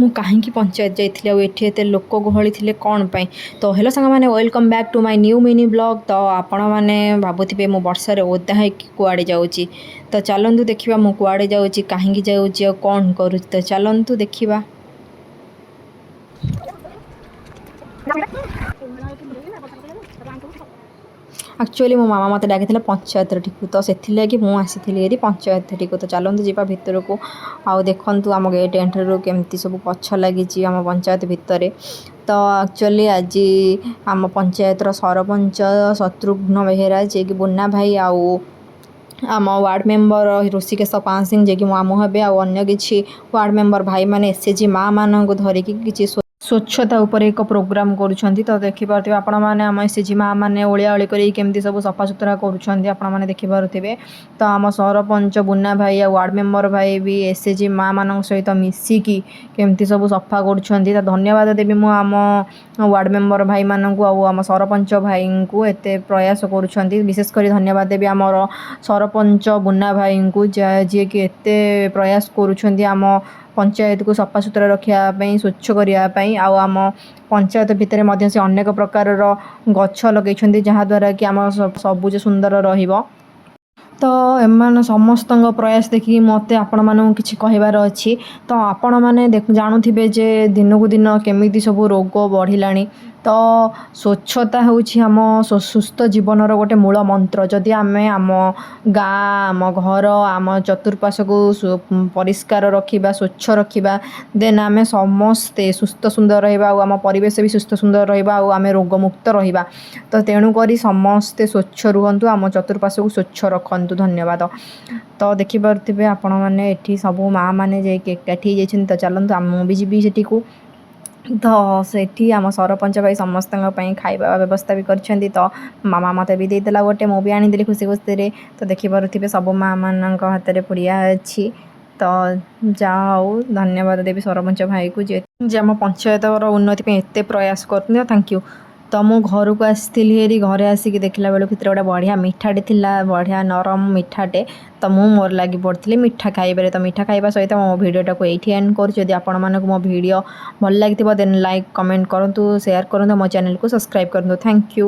ମୁଁ କାହିଁକି ପଞ୍ଚାୟତ ଯାଇଥିଲି ଆଉ ଏଠି ଏତେ ଲୋକ ଗହଳି ଥିଲେ କ'ଣ ପାଇଁ। ତ ହେଲୋ ସାଙ୍ଗମାନେ, welcome back to my new mini blog. ତ ଆପଣମାନେ ଭାବୁଥିବେ ମୁଁ ବର୍ଷାରେ ଓଦା ହେଇକି କୁଆଡ଼େ ଯାଉଛି। ତ ଚାଲନ୍ତୁ ଦେଖିବା ମୁଁ କୁଆଡ଼େ ଯାଉଛି, କାହିଁକି ଯାଉଛି ଆଉ କ'ଣ କରୁଛି। ତ ଚାଲନ୍ତୁ ଦେଖିବା। ଆକ୍ଚୁଆଲି ମୋ ମାମା ମୋତେ ଡାକିଥିଲା ପଞ୍ଚାୟତଠିକୁ, ତ ସେଥିଲାଗି ମୁଁ ଆସିଥିଲି ଏଠି ପଞ୍ଚାୟତଠିକୁ। ତ ଚାଲନ୍ତୁ ଯିବା ଭିତରକୁ। ଆଉ ଦେଖନ୍ତୁ ଆମ ଗେଟ୍ ଏଣ୍ଟ୍ରିରୁ କେମିତି ସବୁ ଗଛ ଲାଗିଛି ଆମ ପଞ୍ଚାୟତ ଭିତରେ। ତ ଆକ୍ଚୁଆଲି ଆଜି ଆମ ପଞ୍ଚାୟତର ସରପଞ୍ଚ ଶତ୍ରୁଘ୍ନ ବେହେରା, ଯିଏକି ବୁନା ଭାଇ, ଆଉ ଆମ ୱାର୍ଡ଼ ମେମ୍ବର ଋଷିକେଶ ପାଂସିଂ, ଯିଏକି ମୋ ମାମୁଁ ହେବେ, ଆଉ ଅନ୍ୟ କିଛି ୱାର୍ଡ଼ ମେମ୍ବର ଭାଇମାନେ ଏସ୍ଏଚ୍ଜି ମାଆମାନଙ୍କୁ ଧରିକି କିଛି ସ୍ୱଚ୍ଛତା ଉପରେ ଏକ ପ୍ରୋଗ୍ରାମ୍ କରୁଛନ୍ତି। ତ ଦେଖିପାରୁଥିବେ ଆପଣମାନେ ଆମ ଏସ୍ଏଚ୍ଜି ମାଆମାନେ ଓଳିଆ ଓଳି କରି କେମିତି ସବୁ ସଫାସୁତୁରା କରୁଛନ୍ତି, ଆପଣମାନେ ଦେଖିପାରୁଥିବେ। ତ ଆମ ସରପଞ୍ଚ ବୁନା ଭାଇ ଆଉ ୱାର୍ଡ଼ ମେମ୍ବର ଭାଇ ବି ଏସ୍ଏଚ୍ଜି ମାଆମାନଙ୍କ ସହିତ ମିଶିକି କେମିତି ସବୁ ସଫା କରୁଛନ୍ତି। ତ ଧନ୍ୟବାଦ ଦେବି ମୁଁ ଆମ ୱାର୍ଡ଼ ମେମ୍ବର ଭାଇମାନଙ୍କୁ ଆଉ ଆମ ସରପଞ୍ଚ ଭାଇଙ୍କୁ ଏତେ ପ୍ରୟାସ କରୁଛନ୍ତି। ବିଶେଷ କରି ଧନ୍ୟବାଦ ଦେବି ଆମର ସରପଞ୍ଚ ବୁନା ଭାଇଙ୍କୁ, ଯିଏକି ଏତେ ପ୍ରୟାସ କରୁଛନ୍ତି ଆମ ପଞ୍ଚାୟତକୁ ସଫାସୁତୁରା ରଖିବା ପାଇଁ, ସ୍ୱଚ୍ଛ କରିବା ପାଇଁ। ଆଉ ଆମ ପଞ୍ଚାୟତ ଭିତରେ ମଧ୍ୟ ସେ ଅନେକ ପ୍ରକାରର ଗଛ ଲଗାଇଛନ୍ତି, ଯାହାଦ୍ୱାରା କି ଆମ ସବୁଜ ସୁନ୍ଦର ରହିବ। ତ ଏମାନେ ସମସ୍ତଙ୍କ ପ୍ରୟାସ ଦେଖିକି ମୋତେ ଆପଣମାନଙ୍କୁ କିଛି କହିବାର ଅଛି। ତ ଆପଣମାନେ ଜାଣୁଥିବେ ଯେ ଦିନକୁ ଦିନ କେମିତି ସବୁ ରୋଗ ବଢ଼ିଲାଣି। ତ ସ୍ୱଚ୍ଛତା ହେଉଛି ଆମ ସୁସ୍ଥ ଜୀବନର ଗୋଟେ ମୂଳ ମନ୍ତ୍ର। ଯଦି ଆମେ ଆମ ଗାଁ, ଆମ ଘର, ଆମ ଚତୁଃପାର୍ଶ୍ୱକୁ ପରିଷ୍କାର ରଖିବା, ସ୍ୱଚ୍ଛ ରଖିବା, ଦେନ୍ ଆମେ ସମସ୍ତେ ସୁସ୍ଥ ସୁନ୍ଦର ରହିବା, ଆଉ ଆମ ପରିବେଶ ବି ସୁସ୍ଥ ସୁନ୍ଦର ରହିବା, ଆଉ ଆମେ ରୋଗମୁକ୍ତ ରହିବା। ତ ତେଣୁକରି ସମସ୍ତେ ସ୍ୱଚ୍ଛ ରୁହନ୍ତୁ, ଆମ ଚତୁଃପାର୍ଶ୍ୱକୁ ସ୍ୱଚ୍ଛ ରଖନ୍ତୁ। ଧନ୍ୟବାଦ। ତ ଦେଖିପାରୁଥିବେ ଆପଣମାନେ ଏଠି ସବୁ ମାଆମାନେ ଯାଇକି ଏକାଠି ହେଇଯାଇଛନ୍ତି। ତ ଚାଲନ୍ତୁ ମୁଁ ବି ଯିବି ସେଠିକୁ। ତ ସେଠି ଆମ ସରପଞ୍ଚ ଭାଇ ସମସ୍ତଙ୍କ ପାଇଁ ଖାଇବା ବ୍ୟବସ୍ଥା ବି କରିଛନ୍ତି। ତ ମାମା ମୋତେ ବି ଦେଇଦେଲା ଗୋଟେ, ମୁଁ ବି ଆଣିଦେଲି ଖୁସି ଖୁସିରେ। ତ ଦେଖିପାରୁଥିବେ ସବୁ ମାଆମାନଙ୍କ ହାତରେ ପୁଡ଼ିଆ ଅଛି। ତ ଯାହା ହଉ, ଧନ୍ୟବାଦ ଦେବି ସରପଞ୍ଚ ଭାଇକୁ ଯେ ଆମ ପଞ୍ଚାୟତର ଉନ୍ନତି ପାଇଁ ଏତେ ପ୍ରୟାସ କରୁଛନ୍ତି। Thank you. ତ ମୁଁ ଘରକୁ ଆସିଥିଲି ହେରି, ଘରେ ଆସିକି ଦେଖିଲା ବେଳକୁ ଭିତରେ ଗୋଟେ ବଢ଼ିଆ ମିଠାଟେ ଥିଲା, ବଢ଼ିଆ ନରମ ମିଠାଟେ। ତ ମୁଁ ମୋର ଲାଗି ପଡ଼ିଥିଲି ମିଠା ଖାଇବାରେ। ତ ମିଠା ଖାଇବା ସହିତ ମୋ ଭିଡ଼ିଓଟାକୁ ଏଇଠି ଏଣ୍ଡ କରୁଛି। ଯଦି ଆପଣମାନଙ୍କୁ ମୋ ଭିଡ଼ିଓ ଭଲ ଲାଗିଥିବ ଦେନ୍ ଲାଇକ୍, କମେଣ୍ଟ କରନ୍ତୁ, ସେୟାର କରନ୍ତୁ, ମୋ ଚ୍ୟାନେଲକୁ ସବସ୍କ୍ରାଇବ୍ କରନ୍ତୁ। Thank you.